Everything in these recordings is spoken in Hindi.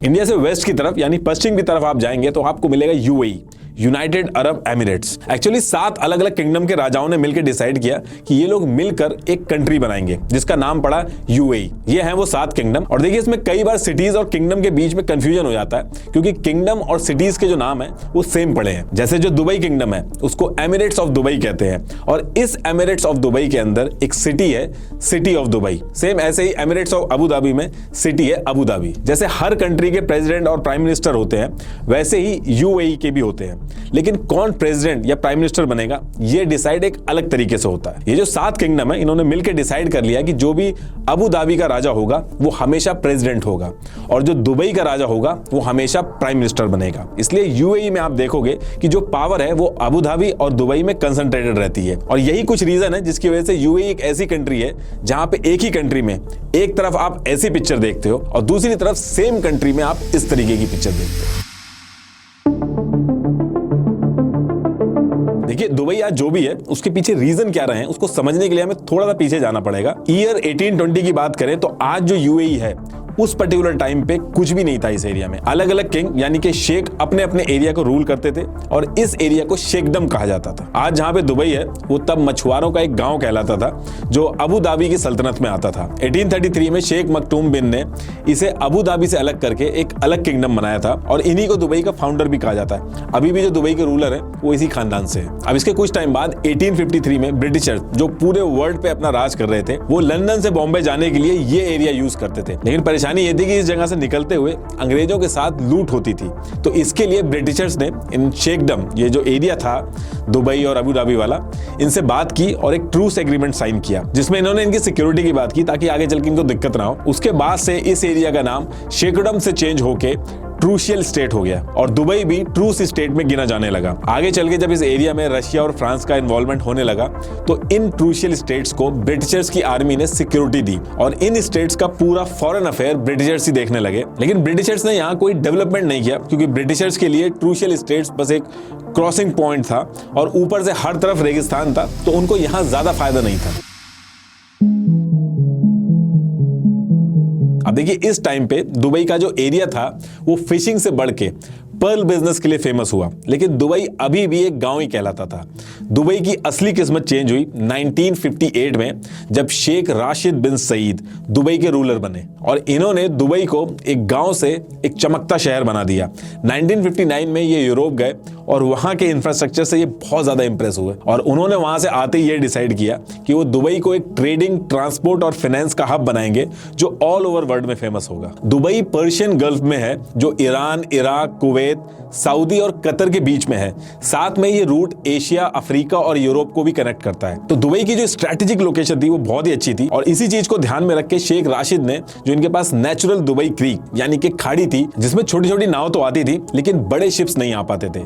इंडिया से वेस्ट की तरफ यानी पश्चिम की तरफ आप जाएंगे तो आपको मिलेगा UAE, United Arab Emirates. Actually 7 अलग अलग किंगडम के राजाओं ने मिलकर डिसाइड किया कि ये लोग मिलकर एक कंट्री बनाएंगे जिसका नाम पड़ा यूएई। ये हैं वो 7 किंगडम। और देखिए इसमें कई बार सिटीज और किंगडम के बीच में कंफ्यूजन हो जाता है क्योंकि किंगडम और सिटीज के जो नाम है वो सेम पड़े हैं। जैसे जो दुबई किंगडम है उसको एमिरेट्स ऑफ दुबई कहते हैं और इस एमिरेट्स ऑफ दुबई के अंदर एक सिटी है, सिटी ऑफ दुबई। सेम ऐसे ही एमिरेट्स ऑफ अबू धाबी में सिटी है अबू धाबी। जैसे हर कंट्री के प्रेसिडेंट और प्राइम मिनिस्टर होते हैं वैसे ही यूएई के भी होते हैं, लेकिन कौन प्रेसिडेंट या प्राइम मिनिस्टर बनेगा ये डिसाइड एक अलग तरीके से होता है। ये जो 7 किंगडम है इन्होंने मिलकर डिसाइड कर लिया कि जो भी अबू धाबी का राजा होगा वो हमेशा प्रेसिडेंट होगा और जो दुबई का राजा होगा वो हमेशा प्राइम मिनिस्टर बनेगा। इसलिए यूएई में आप देखोगे कि जो पावर है वो अबू धाबी और दुबई में कंसंट्रेटेड रहती है और यही कुछ रीजन है जिसकी वजह से यूएई एक ऐसी कंट्री है जहां पे एक ही कंट्री में एक तरफ आप ऐसी पिक्चर देखते हो और दूसरी तरफ सेम कंट्री में आप इस तरीके की पिक्चर देखते हो। देखिए दुबई आज जो भी है उसके पीछे रीजन क्या रहे हैं उसको समझने के लिए हमें थोड़ा सा पीछे जाना पड़ेगा। ईयर 1820 की बात करें तो आज जो यूएई है उस पर्टिकुलर टाइम पे कुछ भी नहीं था इस एरिया में। अलग अलग किंग यानी कि शेख अपने अपने एरिया को रूल करते थे और इस एरिया को शेखडम कहा जाता था। आज जहां पे दुबई है वो तब मछुआरों का एक गांव कहलाता था जो अबू धाबी की सल्तनत में आता था। 1833 में शेख मखदूम बिन ने इसे अबू धाबी से अलग करके एक अलग किंगडम बनाया था और इन्हीं को दुबई का फाउंडर भी कहा जाता है। अभी भी जो दुबई के रूलर है वो इसी खानदान से है। अब इसके कुछ टाइम बाद 1853 में ब्रिटिशर्स जो पूरे वर्ल्ड पे अपना राज कर रहे थे वो लंदन से बॉम्बे जाने के लिए ये एरिया यूज करते थे, लेकिन परेशानी ये थी कि इस जगह से निकलते हुए अंग्रेजों के साथ लूट होती थी। तो इसके लिए ब्रिटिशर्स ने इन शेखडम ये जो एरिया था दुबई और अबू धाबी वाला इनसे बात की और एक ट्रूस एग्रीमेंट साइन किया जिसमें इन्होंने इनकी सिक्योरिटी की बात की ताकि आगे चल के इनको दिक्कत ना हो। उसके बाद से इस एरिया का नाम शेखडम से चेंज होके ट्रूशियल स्टेट हो गया और दुबई भी ट्रूस स्टेट में गिना जाने लगा। आगे चल के जब इस एरिया में रशिया और फ्रांस का इन्वॉल्वमेंट होने लगा तो इन ट्रूशियल स्टेट्स को ब्रिटिशर्स की आर्मी ने सिक्योरिटी दी और इन स्टेट्स का पूरा फॉरेन अफेयर ब्रिटिशर्स ही देखने लगे। लेकिन ब्रिटिशर्स ने यहाँ कोई डेवलपमेंट नहीं किया क्योंकि ब्रिटिशर्स के लिए ट्रूशियल स्टेट्स बस एक क्रॉसिंग पॉइंट था और ऊपर से हर तरफ रेगिस्तान था तो उनको यहाँ ज्यादा फायदा नहीं था। अब देखिए इस टाइम पे दुबई का जो एरिया था वो फिशिंग से बढ़ के पर्ल बिजनेस के लिए फेमस हुआ, लेकिन दुबई अभी भी एक गांव ही कहलाता था। दुबई की असली किस्मत चेंज हुई 1958 में जब शेख राशिद बिन सईद दुबई के रूलर बने और इन्होंने दुबई को एक गांव से एक चमकता शहर बना दिया। 1959 में ये यूरोप गए और वहां के इंफ्रास्ट्रक्चर से ये बहुत ज्यादा इंप्रेस हुए और उन्होंने वहां से आते ही ये डिसाइड किया कि वो दुबई को एक ट्रेडिंग, ट्रांसपोर्ट और फाइनेंस का हब बनाएंगे जो ऑल ओवर वर्ल्ड में फेमस होगा। दुबई पर्शियन गल्फ में है जो ईरान, इराक, कुवैत, सऊदी और कतर के बीच में है। साथ में ये रूट एशिया, अफ्रीका और यूरोप को भी कनेक्ट करता है। तो दुबई की जो स्ट्रेटेजिक लोकेशन थी वो बहुत ही अच्छी थी और इसी चीज को ध्यान में रख के शेख राशिद ने जो इनके पास नेचुरल दुबई क्रीक यानी कि खाड़ी थी जिसमें छोटी छोटी नाव तो आती थी लेकिन बड़े शिप्स नहीं आ पाते थे,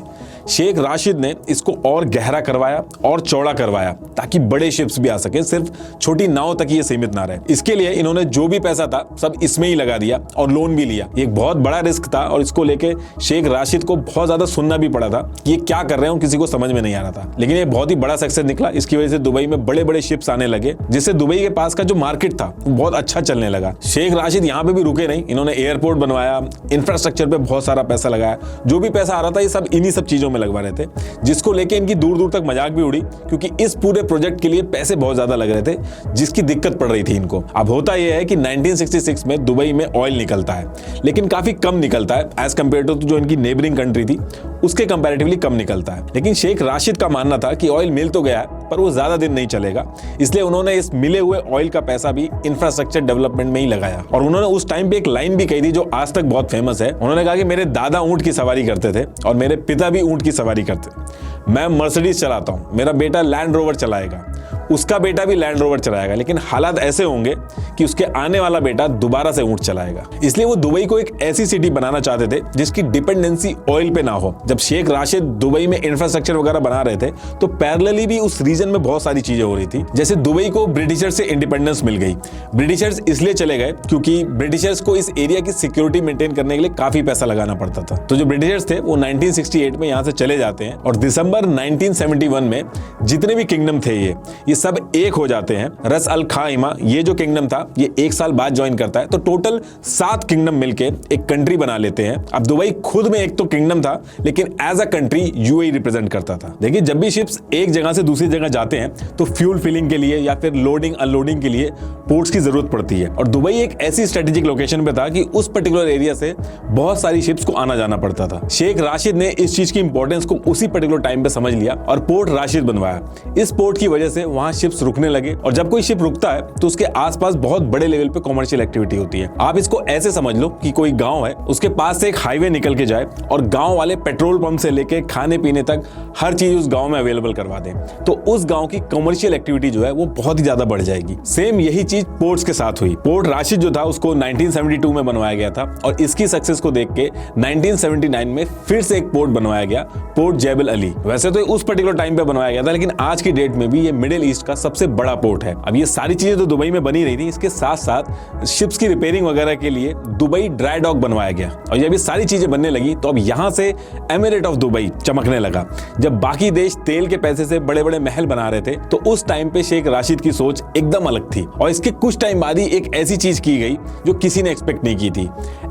शेख राशिद ने इसको और गहरा करवाया और चौड़ा करवाया ताकि बड़े शिप्स भी आ सके, सिर्फ छोटी नाव तक ये सीमित ना रहे। इसके लिए इन्होंने जो भी पैसा था सब इसमें ही लगा दिया और लोन भी लिया। ये एक बहुत बड़ा रिस्क था और इसको लेके शेख राशिद को बहुत ज्यादा सुनना भी पड़ा था कि ये क्या कर रहे हैं, किसी को समझ में नहीं आ रहा था। लेकिन ये बहुत ही बड़ा सक्सेस निकला। इसकी वजह से दुबई में बड़े बड़े शिप्स आने लगे जिससे दुबई के पास का जो मार्केट था वो बहुत अच्छा चलने लगा। शेख राशिद यहाँ पे भी रुके नहीं, इन्होंने एयरपोर्ट बनवाया, इंफ्रास्ट्रक्चर पे बहुत सारा पैसा लगाया। जो भी पैसा आ रहा था ये सब इन्हीं सब चीजों में लगवा रहे थे जिसको लेके इनकी दूर दूर तक मजाक भी उड़ी क्योंकि इस पूरे प्रोजेक्ट के लिए पैसे बहुत ज्यादा लग रहे थे जिसकी दिक्कत पड़ रही थी इनको। अब होता यह है कि 1966 में दुबई में ऑयल निकलता है लेकिन काफी कम निकलता है एज कंपेयर टू जो इनकी नेबरिंग कंट्री थी उसके कंपैरेटिवली कम निकलता है। लेकिन शेख राशिद का मानना था कि ऑयल मिल तो गया है पर वो ज्यादा दिन नहीं चलेगा, इसलिए उन्होंने इस मिले हुए ऑयल का पैसा भी इंफ्रास्ट्रक्चर डेवलपमेंट में ही लगाया। और उन्होंने उस टाइम पे एक लाइन भी कही थी जो आज तक बहुत फेमस है। उन्होंने कहा कि मेरे दादा ऊंट की सवारी करते थे और मेरे पिता भी ऊंट की सवारी करते। मैं मर्सिडीज चलाता हूं, मेरा बेटा लैंड रोवर चलाएगा, उसका बेटा भी लैंड रोवर चलाएगा, लेकिन हालात ऐसे होंगे कि उसके आने वाला बेटा दोबारा से ऊंट चलाएगा। इसलिए वो दुबई को एक ऐसी सिटी बनाना चाहते थे जिसकी डिपेंडेंसी ऑयल पे ना हो। जब शेख राशिद दुबई में इंफ्रास्ट्रक्चर वगैरह बना रहे थे तो पैरेलली भी उस रीजन में बहुत सारी चीजें हो रही थी। जैसे दुबई को ब्रिटिशर्स से इंडिपेंडेंस मिल गई। ब्रिटिशर्स इसलिए चले गए क्योंकि ब्रिटिशर्स को इस एरिया की सिक्योरिटी मेंटेन करने के लिए काफी पैसा लगाना पड़ता था। तो जो ब्रिटिशर्स थे वो 1968 में यहां से चले जाते हैं और दिसंबर 1971 में जितने भी किंगडम थे ये सब एक हो जाते हैं। रस अल खाइमा ये जो किंगडम था ये 1 साल बाद ज्वाइन करता है, तो टोटल 7 किंगडम मिलके एक कंट्री बना लेते हैं। अब दुबई खुद में एक तो किंगडम था, लेकिन as a country UAE represent करता था। देखिए, जब भी शिप्स एक जगह से दूसरी जगह जाते हैं तो फ्यूल फिलिंग के लिए या फिर लोडिंग अनलोडिंग के लिए पोर्ट्स की जरूरत पड़ती है, और दुबई एक ऐसी स्ट्रेटेजिक लोकेशन पे था कि उस पर्टिकुलर एरिया से बहुत सारी शिप्स को आना जाना पड़ता था। शेख राशिद ने इस चीज की इंपॉर्टेंस को उसी पर्टिकुलर टाइम पे समझ लिया और पोर्ट राशिद बनवाया। इस पोर्ट की वजह से वहां शिप्स रुकने लगे, और जब कोई शिप रुकता है तो उसके आसपास बहुत बड़े लेवल पे कॉमर्शियल एक्टिविटी होती है। आप इसको ऐसे समझ लो कि कोई गांव है, उसके पास से एक हाईवे निकल के जाए और गांव वाले पेट्रोल पंप से लेके खाने पीने तक हर चीज उस गांव में अवेलेबल करवा दें, तो उस गांव की कमर्शियल एक्टिविटी जो है वो बहुत ही ज्यादा बढ़ जाएगी। सेम यही चीज पोर्ट्स के साथ हुई। पोर्ट राशिद जो था उसको 1972 में बनवाया गया था, और इसकी सक्सेस को देख के 1979 में फिर से एक पोर्ट बनवाया गया, पोर्ट जेबल अली। वैसे तो उस पर्टिकुलर टाइम पे बनवाया गया था, लेकिन आज की डेट में भी ये मिडिल ईस्ट का सबसे बड़ा पोर्ट है। अब ये सारी चीजें तो दुबई में बनी रही थी, इसके साथ साथ शिप्स की रिपेयरिंग वगैरह के लिए दुबई ड्राई डॉक बनवाया गया, और जब ये सारी चीजें बनने लगी तो अब यहां से एमिरेट ऑफ दुबई चमकने लगा। जब बाकी देश तेल के पैसे से बड़े बड़े महल बना रहे थे, तो उस टाइम पे शेख राशिद की सोच एकदम अलग थी, और इसके कुछ टाइम बाद ही एक ऐसी चीज की गई जो किसी ने एक्सपेक्ट नहीं की थी।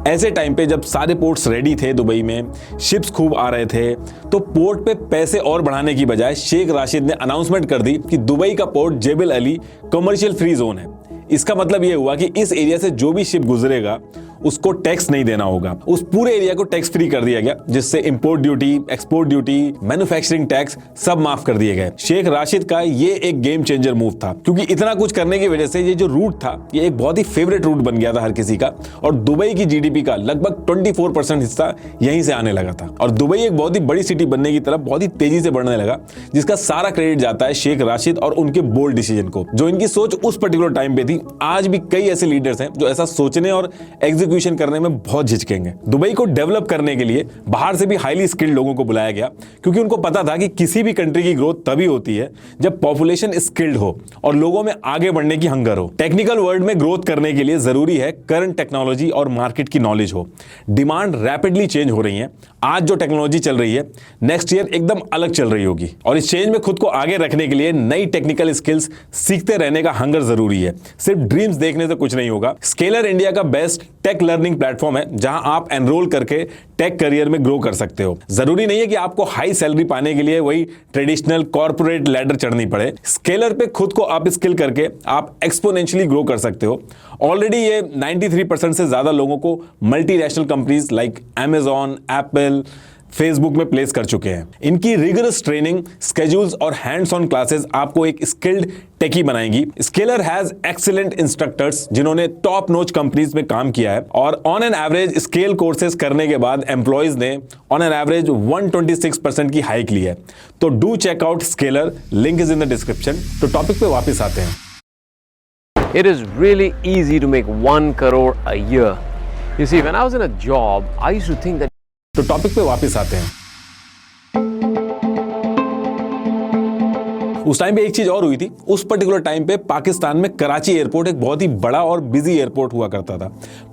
ऐसे टाइम पे जब सारे पोर्ट्स रेडी थे दुबई में, शिप्स खूब आ रहे थे, तो पोर्ट पे पैसे और बढ़ाने की बजाय शेख राशिद ने अनाउंसमेंट कर दी कि दुबई का port Jebel Ali commercial free zone है। इसका मतलब यह हुआ कि इस एरिया से जो भी शिप गुजरेगा उसको टैक्स नहीं देना होगा। उस पूरे एरिया को टैक्स फ्री कर दिया गया, जिससे import duty, export duty, manufacturing tax सब माफ कर दिए गए। शेख राशिद का ये एक गेम चेंजर मूव था, क्योंकि इतना कुछ करने की वजह से ये जो रूट था ये एक बहुत ही फेवरेट रूट बन गया था हर किसी का, और दुबई की जीडीपी का लगभग 24% हिस्सा यहीं से आने लगा था, और दुबई एक बहुत ही बड़ी सिटी बनने की तरफ बहुत ही तेजी से बढ़ने लगा, जिसका सारा क्रेडिट जाता है शेख राशिद और उनके बोल्ड डिसीजन को, जो इनकी सोच उस पर्टिकुलर टाइम पे थी। आज भी कई ऐसे लीडर्स हैं जो ऐसा सोचने और एग्जीक्यूशन करने में बहुत झिझकेंगे। दुबई को डेवलप करने के लिए बाहर से भी हाईली स्किल्ड लोगों को बुलाया गया, क्योंकि उनको पता था कि किसी भी कंट्री की ग्रोथ तभी होती है जब पॉपुलेशन स्किल्ड हो और लोगों में आगे बढ़ने की हंगर हो। टेक्निकल वर्ल्ड में ग्रोथ करने के लिए जरूरी है करंट टेक्नोलॉजी और मार्केट की नॉलेज हो। डिमांड रैपिडली चेंज हो रही है। आज जो टेक्नोलॉजी चल रही है नेक्स्ट ईयर एकदम अलग चल रही होगी, और इस चेंज में खुद को आगे रखने के लिए नई टेक्निकल स्किल्स सीखते रहने का हंगर जरूरी है। सिर्फ ड्रीम्स देखने से कुछ नहीं होगा। स्केलर इंडिया का बेस्ट टेक लर्निंग प्लेटफॉर्म है, जहां आप एनरोल करके टेक करियर में ग्रो कर सकते हो। जरूरी नहीं है कि आपको हाई सैलरी पाने के लिए वही ट्रेडिशनल कॉर्पोरेट लैडर चढ़नी पड़े। स्केलर पे खुद को आप स्किल करके आप एक्सपोनेंशियली ग्रो कर सकते हो। ऑलरेडी ये 93% से ज्यादा लोगों को multinational companies like Amazon, Apple, Facebook में प्लेस कर चुके हैं। इनकी रिगरस ट्रेनिंग, स्केड्यूल्स और हैंड्स ऑन क्लासेस आपको एक स्किल्ड टेकी बनाएंगी। स्केलर हैज एक्सीलेंट इंस्ट्रक्टर्स जिन्होंने टॉप नॉच कंपनीज में काम किया है, और on an average scale courses करने के बाद एम्प्लॉयज ने ऑन एन एवरेज 126% की हाइक ली है। तो do check out Scaler, link is in the description. तो टॉपिक पे वापस आते हैं। It is really easy to make 1 crore a year. You see, when I was in a job, I used to think that तो टॉपिक पे वापस आते हैं। उस टाइम पे एक चीज और हुई थी। उस पर्टिकुलर टाइम पे पाकिस्तान में कराची एयरपोर्ट एक बहुत ही बड़ा और बिजी एयरपोर्ट हुआ करता था।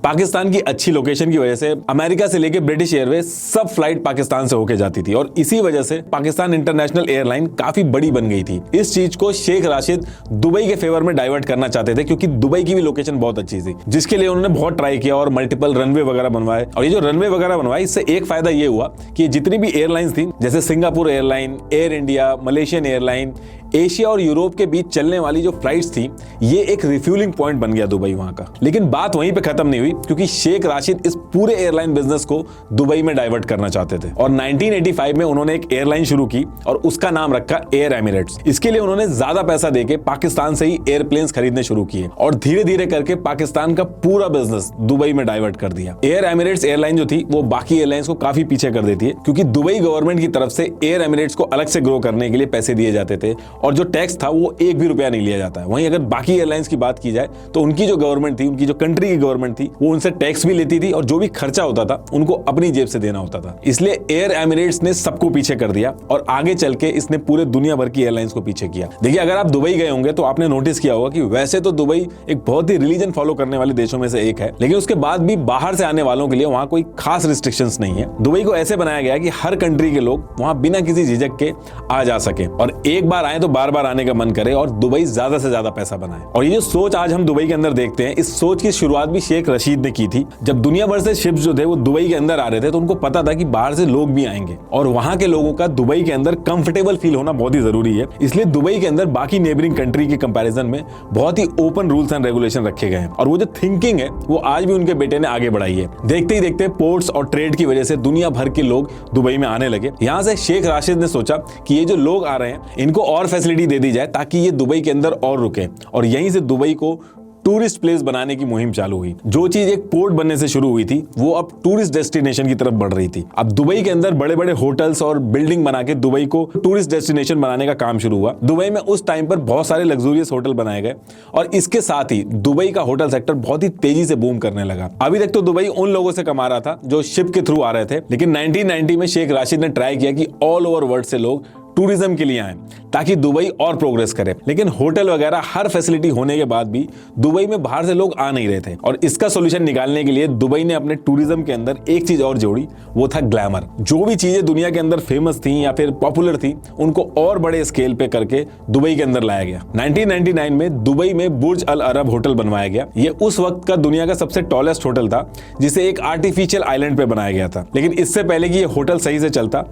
पाकिस्तान की अच्छी लोकेशन की वजह से अमेरिका से लेके ब्रिटिश एयरवेज सब फ्लाइट पाकिस्तान से होके जाती थी, और इसी वजह से पाकिस्तान इंटरनेशनल एयरलाइन काफी बड़ी बन गई थी। इस चीज को शेख राशिद दुबई के फेवर में डाइवर्ट करना चाहते थे, क्योंकि दुबई की भी लोकेशन बहुत अच्छी थी, जिसके लिए उन्होंने बहुत ट्राई किया और मल्टीपल रनवे वगैरह बनवाए। और ये जो रनवे वगैरह बनवाए, इससे एक फायदा ये हुआ कि जितनी भी एयरलाइंस थी, जैसे Singapore airline, air India, Malaysian airline, Asia और यूरोप के बीच चलने वाली जो फ्लाइट्स थी, ये एक रिफ्यूलिंग पॉइंट बन गया दुबई वहां का। लेकिन बात वहीं पे खत्म नहीं हुई, क्योंकि शेख राशिद इस पूरे एयरलाइन बिजनेस को दुबई में डाइवर्ट करना चाहते थे, और 1985 में उन्होंने एक एयरलाइन शुरू की और उसका नाम रखा एयर एमिरेट्स। इसके लिए उन्होंने ज्यादा पैसा देके पाकिस्तान से ही एयरप्लेन्स खरीदने शुरू किए, और धीरे धीरे करके पाकिस्तान का पूरा बिजनेस दुबई में डाइवर्ट कर दिया। एयर एमिरेट्स एयरलाइन जो थी वो बाकी एयरलाइंस को काफी पीछे कर देती है, क्योंकि दुबई गवर्नमेंट की तरफ से एयर एमिरेट्स को अलग से ग्रो करने के लिए पैसे दिए जाते थे, और जो टैक्स था वो 1 भी रुपया नहीं लिया जाता है। वहीं अगर बाकी एयरलाइंस की बात की जाए तो उनकी जो गवर्नमेंट थी, उनकी जो कंट्री की गवर्नमेंट थी, वो उनसे टैक्स भी लेती थी, और जो भी खर्चा होता था उनको अपनी जेब से देना होता था। इसलिए एयर एमिरेट्स ने सबको पीछे कर दिया, और आगे चल के इसने पूरे दुनिया भर की एयरलाइंस को पीछे किया। देखिए, अगर आप दुबई गए होंगे तो आपने नोटिस किया होगा कि वैसे तो दुबई एक बहुत ही रिलीजन फॉलो करने वाले देशों में से एक है, लेकिन उसके बाद भी बाहर से आने वालों के लिए वहां कोई खास रिस्ट्रिक्शंस नहीं है। दुबई को ऐसे बनाया गया कि हर कंट्री के लोग वहां बिना किसी झिझक के आ जा सके, और एक बार आए तो बार बार आने का मन करे और दुबई ज्यादा से ज्यादा पैसा बनाए। और ये जो सोच आज हम दुबई के अंदर देखते हैं, इस सोच की शुरुआत भी शेख रशीद ने की थी। जब दुनिया भर से शिप्स जो थे वो दुबई के अंदर आ रहे थे, तो उनको पता था कि बाहर से लोग भी आएंगे और वहां के लोगों का दुबई के अंदर कंफर्टेबल फील होना बहुत ही जरूरी है। इसलिए दुबई के अंदर बाकी नेबरिंग कंट्री के कंपैरिजन में बहुत ही ओपन रूल्स एंड रेगुलेशन रखे गए हैं। और वो जो थिंकिंग है वो आज भी उनके बेटे ने आगे बढ़ाई है। देखते ही देखते पोर्ट्स और ट्रेड की वजह से दुनिया भर के लोग दुबई में आने लगे। यहाँ से शेख राशिद ने सोचा कि ये जो लोग आ रहे हैं इनको और फैसिलिटी दे दी जाए ताकि ये दुबई के अंदर और रुके, और यहीं से दुबई को टूरिस्ट प्लेस बनाने की मुहिम चालू हुई। जो चीज एक पोर्ट बनने से शुरू हुई थी वो अब टूरिस्ट डेस्टिनेशन की तरफ बढ़ रही थी। अब दुबई के अंदर बड़े बड़े होटल्स और बिल्डिंग बना के दुबई को टूरिस्ट डेस्टिनेशन बनाने का काम शुरू हुआ। दुबई में उस टाइम पर बहुत सारे लग्जूरियस होटल बनाए गए और इसके साथ ही दुबई का होटल सेक्टर बहुत ही तेजी से बूम करने लगा। अभी तक तो दुबई उन लोगों से कमा रहा था जो शिप के थ्रू आ रहे थे, लेकिन 1990 में शेख राशिद ने ट्राई किया कि ऑल ओवर वर्ल्ड से लोग टूरिज्म के लिए आए ताकि दुबई और प्रोग्रेस करे। लेकिन होटल वगैरह हर फैसिलिटी होने के बाद भी दुबई में बाहर से लोग आ नहीं रहे थे, और इसका सॉल्यूशन निकालने के लिए दुबई ने अपने टूरिज्म के अंदर एक चीज और जोड़ी, वो था ग्लैमर। जो भी चीजें दुनिया के अंदर फेमस थी या फिर पॉपुलर थी उनको और बड़े स्केल पे करके दुबई के अंदर लाया गया। 1999 में दुबई में बुर्ज अल अरब होटल बनवाया गया। ये उस वक्त का दुनिया का सबसे टॉलेस्ट होटल था जिसे एक आर्टिफिशियल आइलैंड पे बनाया गया था। लेकिन इससे पहले कि ये होटल सही से चलता,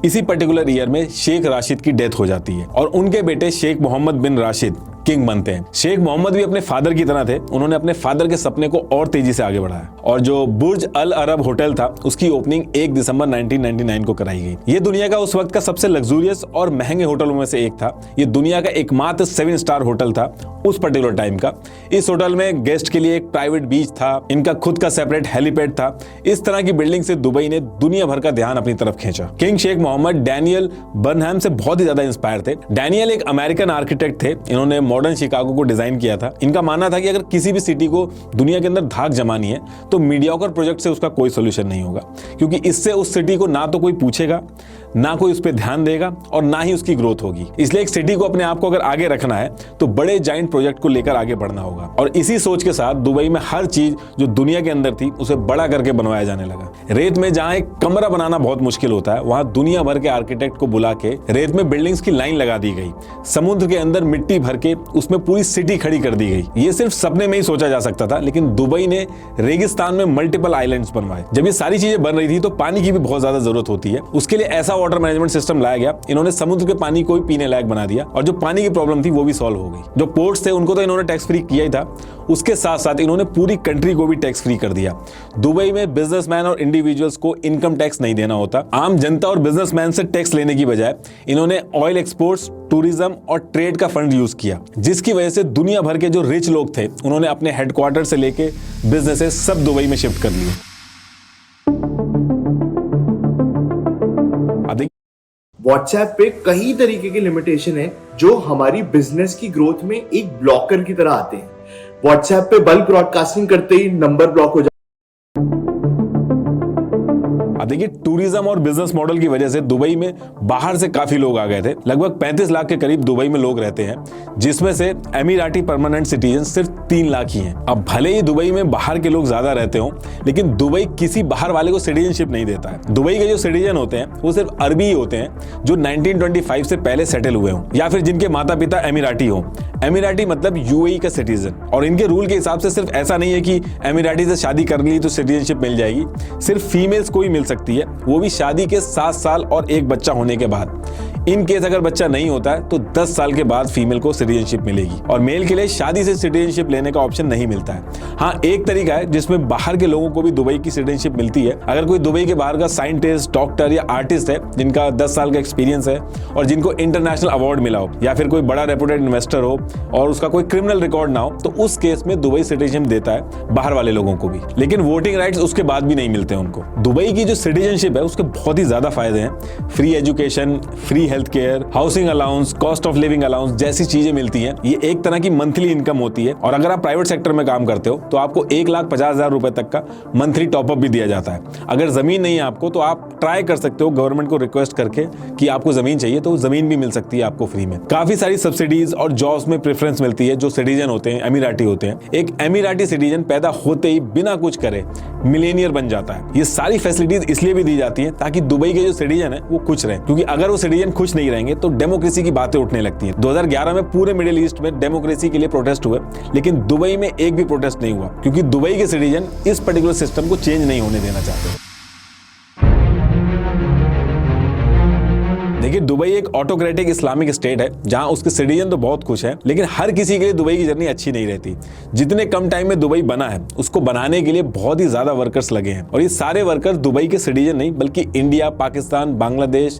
इसी पर्टिकुलर ईयर में शेख राशिद की डेथ हो जाती है और उनके बेटे शेख मोहम्मद बिन राशिद किंग बनते हैं। शेख मोहम्मद भी अपने फादर की तरह थे, उन्होंने अपने फादर के सपने को और तेजी से आगे बढ़ाया और जो बुर्ज अल अरब होटल था उसकी ओपनिंग 1 दिसंबर 1999 को कराई गई। ये दुनिया का उस वक्त का सबसे लग्जूरियस और महंगे होटलों में से एक था। ये दुनिया का एकमात्र 7 स्टार होटल था उस पर्टिकुलर टाइम का। इस होटल में गेस्ट के लिए एक प्राइवेट बीच था, इनका खुद का सेपरेट हेलीपैड था। इस तरह की बिल्डिंग से दुबई ने दुनिया भर का ध्यान अपनी तरफ खींचा। King Sheikh Mohammed Daniel Burnham से बहुत ही ज्यादा इंस्पायर थे। डैनियल एक अमेरिकन आर्किटेक्ट थे, इन्होंने मॉडर्न शिकागो को डिजाइन किया था। इनका मानना था कि अगर किसी भी सिटी को दुनिया के अंदर धाक जमानी है तो मीडियोकर प्रोजेक्ट से उसका कोई सोल्यूशन नहीं होगा, क्योंकि इससे उस सिटी को ना तो कोई पूछेगा, ना कोई उस पर ध्यान देगा और ना ही उसकी ग्रोथ होगी। इसलिए एक सिटी को अपने आप को अगर आगे रखना है तो बड़े जाइंट प्रोजेक्ट को लेकर आगे बढ़ना होगा। और इसी सोच के साथ दुबई में हर चीज जो दुनिया के अंदर थी उसे बड़ा करके बनवाया जाने लगा। रेत में जहां एक कमरा बनाना बहुत मुश्किल होता है, वहां दुनिया भर के आर्किटेक्ट को बुला के रेत में बिल्डिंग्स की लाइन लगा दी गई। समुद्र के अंदर मिट्टी भर के उसमें पूरी सिटी खड़ी कर दी गई। ये सिर्फ सपने में ही सोचा जा सकता था, लेकिन दुबई ने रेगिस्तान में मल्टीपल आइलैंड्स बनवाए। जब ये सारी चीजें बन रही थी तो पानी की भी बहुत ज्यादा जरूरत होती है। उसके लिए ऐसा वाटर मैनेजमेंट सिस्टम लाया गया, इन्होंने समुद्र के पानी को भी पीने लायक बना दिया और जो पानी की प्रॉब्लम थी वो भी सॉल्व हो गई। जो पोर्ट्स थे उनको तो इन्होंने टैक्स फ्री किया ही था, उसके साथ साथ इन्होंने पूरी कंट्री को भी टैक्स फ्री कर दिया। दुबई में बिजनेसमैन और इंडिविजुअल्स को इनकम टैक्स नहीं देना होता। आम जनता और बिजनेसमैन से टैक्स लेने की बजाय इन्होंने ऑयल एक्सपोर्ट्स, टूरिज्म और ट्रेड का फंड यूज किया, जिसकी वजह से दुनिया भर के जो रिच लोग थे उन्होंने अपने हेडक्वार्टर से लेके बिजनेसेस सब दुबई में शिफ्ट कर लिए। व्हाट्सएप पे कई तरीके के लिमिटेशन है जो हमारी बिजनेस की ग्रोथ में एक ब्लॉकर की तरह आते हैं। व्हाट्सएप पे बल्क ब्रॉडकास्टिंग करते ही नंबर ब्लॉक हो जाता है। देखिए, टूरिज्म और बिजनेस मॉडल की वजह से दुबई में बाहर से काफी लोग आ गए थे। लगभग 35 लाख के करीब दुबई में लोग रहते हैं, जिसमें से एमिराटी परमानेंट सिटीजन सिर्फ 3 लाख ही हैं। अब भले ही दुबई में बाहर के लोग ज्यादा रहते हों, लेकिन दुबई किसी बाहर वाले को सिटीजनशिप नहीं देता है। दुबई के जो सिटीजन होते हैं वो सिर्फ अरबी ही होते हैं जो 1925 से पहले सेटल हुए हों या फिर जिनके माता पिता एमिराटी हों। एमिराटी मतलब यूएई का सिटीजन। और इनके रूल के हिसाब से सिर्फ ऐसा नहीं है कि एमिराटी से शादी कर ली तो सिटीजनशिप मिल जाएगी। सिर्फ फीमेल्स को ही मिल सकती है, वो भी शादी के 7 साल और एक बच्चा होने के बाद। इन केस अगर बच्चा नहीं होता है तो 10 साल के बाद फीमेल को सिटीजनशिप मिलेगी। और मेल के लिए शादी से सिटीजनशिप लेने का ऑप्शन नहीं मिलता है। हाँ, एक तरीका है जिसमें बाहर के लोगों को भी दुबई की सिटीजनशिप मिलती है। अगर कोई दुबई के बाहर का साइंटिस्ट, डॉक्टर या आर्टिस्ट है जिनका 10 साल का एक्सपीरियंस है और जिनको इंटरनेशनल अवार्ड मिला हो, या फिर कोई बड़ा रेपुटेड इन्वेस्टर हो और उसका कोई क्रिमिनल रिकॉर्ड ना हो, तो उस केस में दुबई सिटीजनशिप देता है बाहर वाले लोगों को भी। लेकिन वोटिंग राइट्स उसके बाद भी नहीं मिलते उनको। दुबई की जो सिटीजनशिप है उसके बहुत ही ज्यादा फायदे हैं। Free education, free health care, housing allowance, cost of living allowance जैसी चीजें मिलती हैं। ये एक तरह की मंथली इनकम होती है। और अगर आप प्राइवेट सेक्टर में काम करते हो तो आपको 1,50,000 रुपए तक का मंथली टॉपअप भी दिया जाता है। अगर जमीन नहीं है आपको तो आप ट्राई कर सकते हो गवर्नमेंट को रिक्वेस्ट करके कि आपको जमीन चाहिए, तो जमीन भी मिल सकती है आपको फ्री में। काफी सारी सब्सिडीज और जॉब्स में प्रेफरेंस मिलती है जो सिटीजन होते हैं, एमिराटी होते हैं। एक एमिराटी सिटीजन पैदा होते ही बिना कुछ करे मिलेनियर बन जाता है। ये सारी फैसिलिटीज इसलिए भी दी जाती है ताकि दुबई के जो सिटीजन है वो खुश रहे, क्योंकि अगर वो सिटीजन खुश खुश नहीं रहेंगे तो डेमोक्रेसी की बातें उठने लगती हैं। 2011 में पूरे मिडिल ईस्ट में डेमोक्रेसी के लिए प्रोटेस्ट हुए, लेकिन दुबई में एक भी प्रोटेस्ट नहीं हुआ, क्योंकि दुबई के सिटीजन इस पर्टिकुलर सिस्टम को चेंज नहीं होने देना चाहते। देखिए, दुबई एक ऑटोक्रेटिक इस्लामिक स्टेट है जहां उसके सिटीजन तो बहुत खुश हैं, लेकिन हर किसी के लिए दुबई की जर्नी अच्छी नहीं रहती। जितने कम टाइम में दुबई बना है, उसको बनाने के लिए बहुत ही ज्यादा वर्कर्स लगे हैं, और ये सारे वर्कर्स दुबई के सिटीजन नहीं बल्कि इंडिया, पाकिस्तान, बांग्लादेश,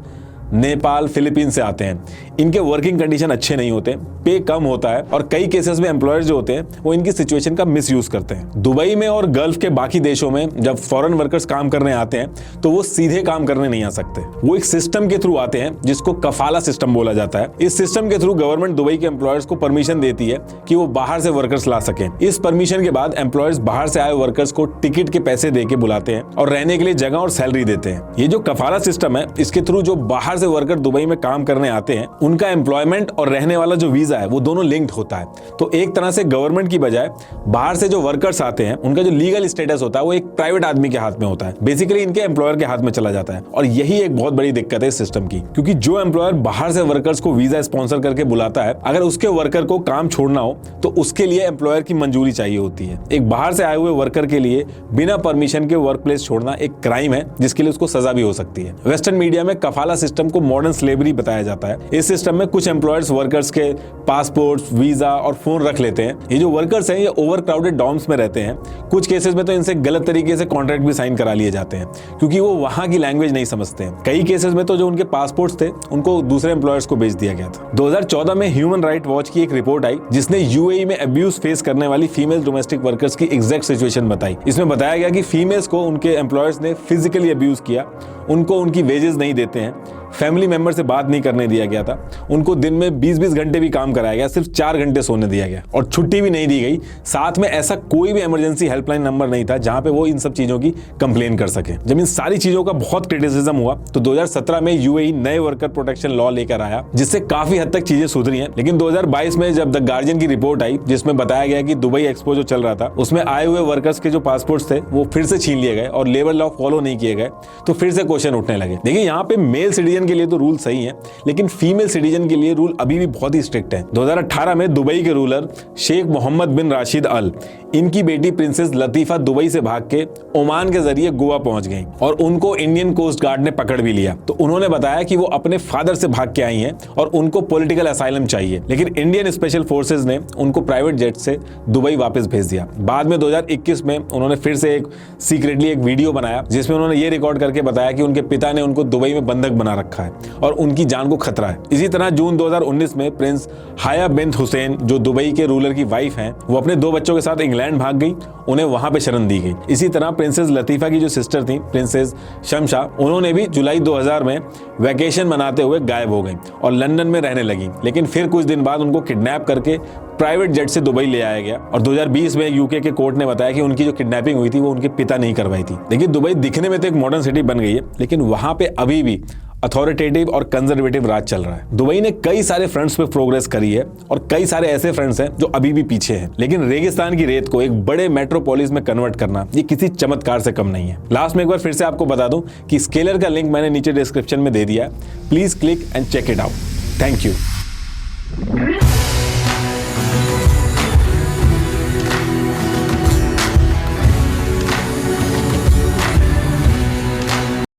नेपाल, फिलीपीन से आते हैं। इनके वर्किंग कंडीशन अच्छे नहीं होते, पे कम होता है, और कई केसेस में एम्प्लॉयर्स जो होते हैं वो इनकी सिचुएशन का मिसयूज करते हैं। दुबई में और गल्फ के बाकी देशों में जब फॉरेन वर्कर्स काम करने आते हैं तो वो सीधे काम करने नहीं आ सकते, वो एक सिस्टम के थ्रू आते हैं जिसको कफाला सिस्टम बोला जाता है। इस सिस्टम के थ्रू गवर्नमेंट दुबई के एम्प्लॉयर्स को परमिशन देती है कि वो बाहर से वर्कर्स ला सकें। इस परमिशन के बाद एम्प्लॉयर्स बाहर से आए वर्कर्स को टिकट के पैसे दे के बुलाते हैं और रहने के लिए जगह और सैलरी देते हैं। ये जो कफाला सिस्टम है, इसके थ्रू जो बाहर से वर्कर दुबई में काम करने आते हैं, उनका एम्प्लॉयमेंट और रहने वाला जो वीजा है वो दोनों लिंक्ड होता है। तो एक तरह से गवर्नमेंट की बजाय बाहर से जो वर्कर्स आते हैं, उनका जो लीगल स्टेटस होता है वो एक प्राइवेट आदमी के हाथ में होता है, बेसिकली इनके एम्प्लॉयर के हाथ में चला जाता है। और यही एक बहुत बड़ी दिक्कत है इस सिस्टम की, क्योंकि जो एम्प्लॉयर बाहर से वर्कर्स को वीजा स्पॉन्सर करके बुलाता है, अगर उसके वर्कर को काम छोड़ना हो तो उसके लिए एम्प्लॉयर की मंजूरी चाहिए होती है। एक बाहर से आए हुए वर्कर के लिए बिना परमिशन के वर्क प्लेस छोड़ना एक क्राइम है, जिसके लिए उसको सजा भी हो सकती है। वेस्टर्न मीडिया में कफाला सिस्टम को मॉडर्न स्लेवरी बताया जाता है। इस सिस्टम में कुछ एम्प्लॉयर्स वर्कर्स के पासपोर्ट, वीजा और फोन रख लेते हैं। ये जो वर्कर्स हैं ये ओवर क्राउडेड डॉर्म्स में रहते हैं। कुछ केसेस में तो इनसे गलत तरीके से कॉन्ट्रैक्ट भी साइन करा लिए जाते हैं, क्योंकि वो वहां की लैंग्वेज नहीं समझते हैं। कई केसेस में तो जो उनके पासपोर्ट्स थे उनको दूसरे एम्प्लॉयर्स को बेच दिया गया था। 2014 में ह्यूमन राइट वॉच की एक रिपोर्ट आई जिसने यूएई में अब्यूज फेस करने वाली फीमेल डोमेस्टिक वर्कर्स की एग्जैक्ट सिचुएशन बताई। इसमें बताया गया कि फीमेल्स को उनके एम्प्लॉयर्स ने फिजिकली अब्यूज किया, उनको उनकी वेजेस नहीं देते हैं, फैमिली मेंबर से बात नहीं करने दिया गया था, उनको दिन में 20-20 घंटे भी काम कराया गया, सिर्फ 4 घंटे सोने दिया गया, और छुट्टी भी नहीं दी गई। साथ में ऐसा कोई भी इमरजेंसी हेल्पलाइन नंबर नहीं था जहां पे वो इन सब चीजों की कंप्लेन कर सके। जब इन सारी चीजों का बहुत क्रिटिसिज्म हुआ तो 2017 में यूएई नए वर्कर प्रोटेक्शन लॉ लेकर आया, जिससे काफी हद तक चीजें सुधरी हैं। लेकिन 2022 में जब द गार्जियन की रिपोर्ट आई जिसमें बताया गया कि दुबई एक्सपो जो चल रहा था उसमें आए हुए वर्कर्स के जो पासपोर्ट्स थे वो फिर से छीन लिए गए और लेबर लॉ फॉलो नहीं किए गए, तो फिर से क्वेश्चन उठने लगे। देखिए, यहाँ पे मेल सिटीजन के लिए तो रूल सही है, लेकिन फीमेल सिटीजन के लिए रूल अभी भी बहुत ही स्ट्रिक्ट है। 2018 में दुबई के रूलर शेख मोहम्मद बिन राशिद अल, इनकी बेटी प्रिंसेस लतीफा दुबई से भाग के ओमान के जरिए गोवा पहुंच गई और उनको इंडियन कोस्ट गार्ड ने पकड़ भी लिया। तो उन्होंने बताया कि वो अपने फादर से भाग के आई हैं और उनको पॉलिटिकल असाइलम चाहिए, लेकिन इंडियन स्पेशल फोर्सेज ने उनको प्राइवेट जेट से दुबई वापस भेज दिया। बाद में 2021 में उन्होंने फिर से एक सीक्रेटली एक वीडियो बनाया जिसमें उन्होंने ये रिकॉर्ड करके बताया कि उनके पिता ने उनको दुबई में बंधक बना रखा है और उनकी जान को खतरा है। इसी तरह जून 2019 में प्रिंस हाया बिन्त हुसैन, जो दुबई के रूलर की वाइफ हैं, वो अपने 2 बच्चों के साथ इंग्लैंड भाग गई, उन्हें वहां पे शरण दी गई। इसी तरह प्रिंसेस लतीफा की जो सिस्टर थी प्रिंसेस शमशा, उन्होंने भी जुलाई 2000 में वैकेशन मनाते हुए गायब हो गई और लंदन में रहने लगी, लेकिन फिर कुछ दिन बाद उनको किडनैप करके प्राइवेट जेट से दुबई ले आया गया और 2020 में यूके के कोर्ट ने बताया कि उनकी जो किडनैपिंग हुई थी वो उनके पिता नहीं करवाई थी। देखिए, दुबई दिखने में तो एक मॉडर्न सिटी बन गई है, लेकिन वहां पे अभी भी अथॉरिटेटिव और कंजर्वेटिव राज चल रहा है। दुबई ने कई सारे फ्रंट्स पे प्रोग्रेस करी है और कई सारे ऐसे फ्रंट्स हैं जो अभी भी पीछे हैं, लेकिन रेगिस्तान की रेत को एक बड़े मेट्रोपोलिस में कन्वर्ट करना ये किसी चमत्कार से कम नहीं है। लास्ट में एक बार फिर से आपको बता दूं कि स्केलर का लिंक मैंने नीचे डिस्क्रिप्शन में दे दिया है, please click and check it out. Thank you.